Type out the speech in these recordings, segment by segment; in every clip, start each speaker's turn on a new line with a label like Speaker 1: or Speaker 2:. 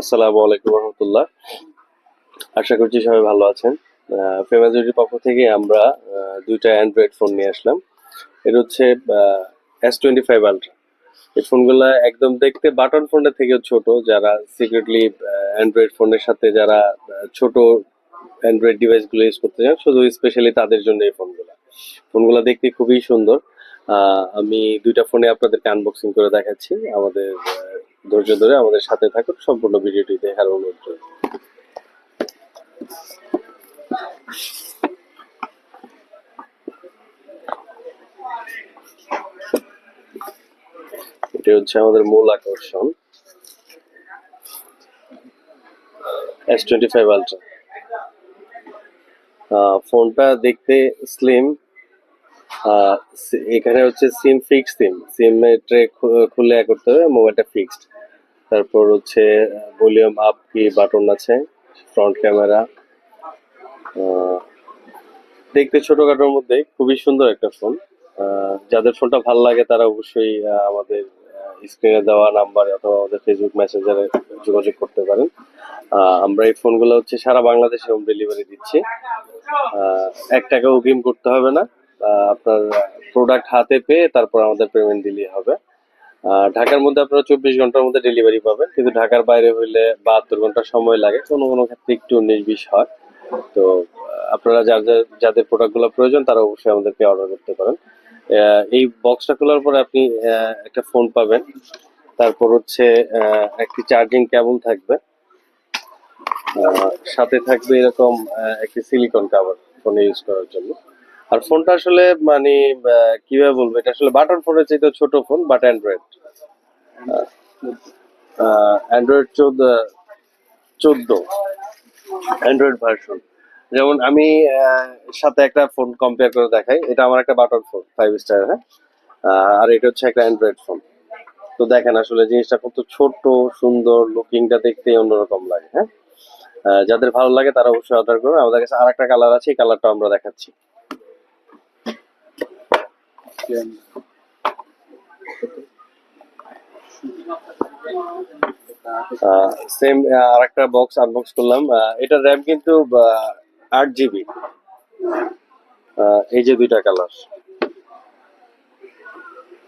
Speaker 1: আসসালামু আলাইকুম রহমতুল্লাহ। আশা করছি সবাই ভালো আছেন। ফেমাজুরির পক্ষ থেকে আমরা দুইটা অ্যান্ড্রয়েড ফোন নিয়ে আসলাম। এটা হচ্ছে S25 আলট্রা। এই ফোনগুলা একদম দেখতে বাটন ফোনের থেকেও ছোট। যারা সিক্রেটলি অ্যান্ড্রয়েড ফোনের সাথে যারা ছোট অ্যান্ড্রয়েড ডিভাইস গুলো ইউজ করতে চান, শুধু স্পেশালি তাদের জন্য এই ফোনগুলা দেখতে খুবই সুন্দর। আমি দুইটা ফোনে আপনাদেরকে আনবক্সিং করে দেখাচ্ছি। আমাদের ধৈর্য ধরে আমাদের সাথে থাকুন, সম্পূর্ণ ভিডিওটি দেখার অনুরোধ রইল। এটা হচ্ছে আমাদের মূল আকর্ষণ, S25 আলট্রা। ফোনটা দেখতে স্লিম। এখানে হচ্ছে সিম ট্রে খুলে করতে হবে, মোবাইলটা ফিক্সড। তারপর হচ্ছে ভলিউম আপ কি বাটন আছে, ফ্রন্ট ক্যামেরা। দেখতে ছোটখাটোর মধ্যে খুবই সুন্দর একটা ফোন। যাদের ফোনটা ভালো লাগে তারা অবশ্যই আমাদের স্ক্রিনে দেওয়া নাম্বারে অথবা আমাদের ফেসবুক মেসেঞ্জারে যোগাযোগ করতে পারেন। আমরা এই ফোনগুলো হচ্ছে সারা বাংলাদেশে হোম ডেলিভারি দিচ্ছি। 1 টাকাও অগ্রিম করতে হবে না। আপনার প্রোডাক্ট হাতে পেয়ে তারপর আমাদের পেমেন্ট দিলেই হবে। ঢাকার মধ্যে আপনারা 24 ঘন্টার মধ্যে ডেলিভারি পাবেন, কিন্তু ঢাকার বাইরে হইলে 72 ঘন্টা সময় লাগে, কোনো কোনো ক্ষেত্রে একটু 19-20 হয়। তো আপনারা যাদের প্রোডাক্টগুলো প্রয়োজন তারা অবশ্যই আমাদেরকে অর্ডার করতে পারেন। এই বক্সটা খোলার পরে আপনি একটা ফোন পাবেন। তারপর হচ্ছে একটি চার্জিং কেবল থাকবে। সাথে থাকবে এরকম একটি সিলিকন কভার ফোনে ইউজ করার জন্য। আর ফোনটা আসলে মানে কিভাবে বলবো, এটা আসলে বাটন ফোনের চাইতে ছোট phone, but Android 14 Android version. যেমন আমি সাথে একটা ফোন কম্পেয়ার করে দেখাই। এটা আমার একটা বাটন ফোন 5 স্টার, হ্যাঁ। আর এটা হচ্ছে একটা অ্যান্ড্রয়েড ফোন। তো দেখেন আসলে জিনিসটা কত ছোট, সুন্দর, লুকিংটা দেখতে অন্যরকম লাগে, হ্যাঁ। যাদের ভালো লাগে তারা অবশ্যই অর্ডার করুন। আমাদের কাছে আরেকটা কালার আছে, এই কালারটা আমরা দেখাচ্ছি। সেম আরেকটা বক্স আনবক্স করলাম। এটার র্যাম কিন্তু 8 GB। এই যে দুইটা কালার,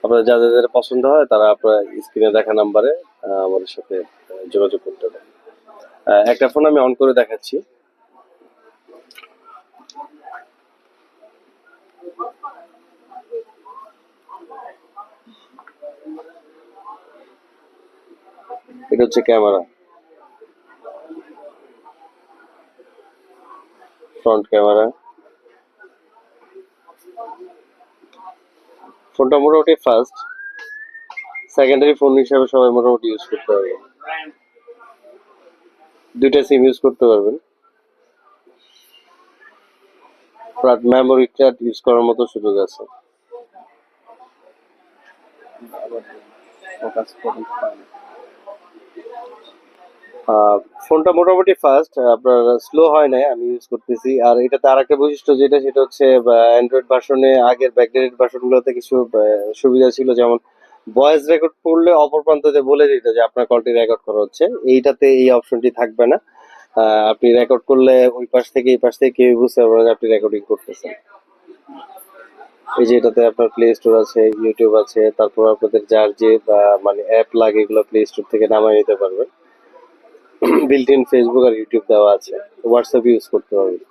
Speaker 1: আপনার যাদের পছন্দ হয় তারা আপনার স্ক্রিনে দেখা নাম্বারে আমাদের সাথে যোগাযোগ করতে পারেন। একটা ফোন আমি অন করে দেখাচ্ছি। এটা হচ্ছে ক্যামেরা, ফ্রন্ট ক্যামেরা। ফোনটা মোটামুটি ফাস্ট, সেকেন্ডারি ফোন হিসাবে সবাই মোটামুটি ইউজ করতে পারবে। দুইটা সিম ইউজ করতে পারবেন। মেমোরি কার্ড ইউজ করার মতো সুযোগ আছে। ফোনটা মোটামুটি ফাস্ট, আপনার স্লো হয় না, আমি ইউজ করতেছি। আর এটাতে আরেকটা বৈশিষ্ট্য সেটা হচ্ছে অ্যান্ড্রয়েড ভার্সনে আগের ব্যাকডেটেড ভার্সনগুলোতে কিছু সুবিধা ছিল, যেমন ভয়েস রেকর্ড করলে অপর প্রান্ততে বলে দিত যে আপনার কলটি রেকর্ড করা হচ্ছে। এইটাতে এই অপশনটি থাকবে না। আপনি রেকর্ড করলে ওই পাশ থেকে এই পাশ থেকে কেউ বুঝতে পারবে না যে আপনি রেকর্ডিং করতেছেন। এই যে এটাতে আপনার প্লে স্টোর আছে, ইউটিউব আছে, তারপর আপনাদের যার যে মানে অ্যাপ লাগে এগুলো প্লে স্টোর থেকে নামায় নিতে পারবেন। বিল্ট ইন ফেসবুক আর ইউটিউব দেওয়া আছে, হোয়াটসঅ্যাপ ইউজ করতে পারবেন।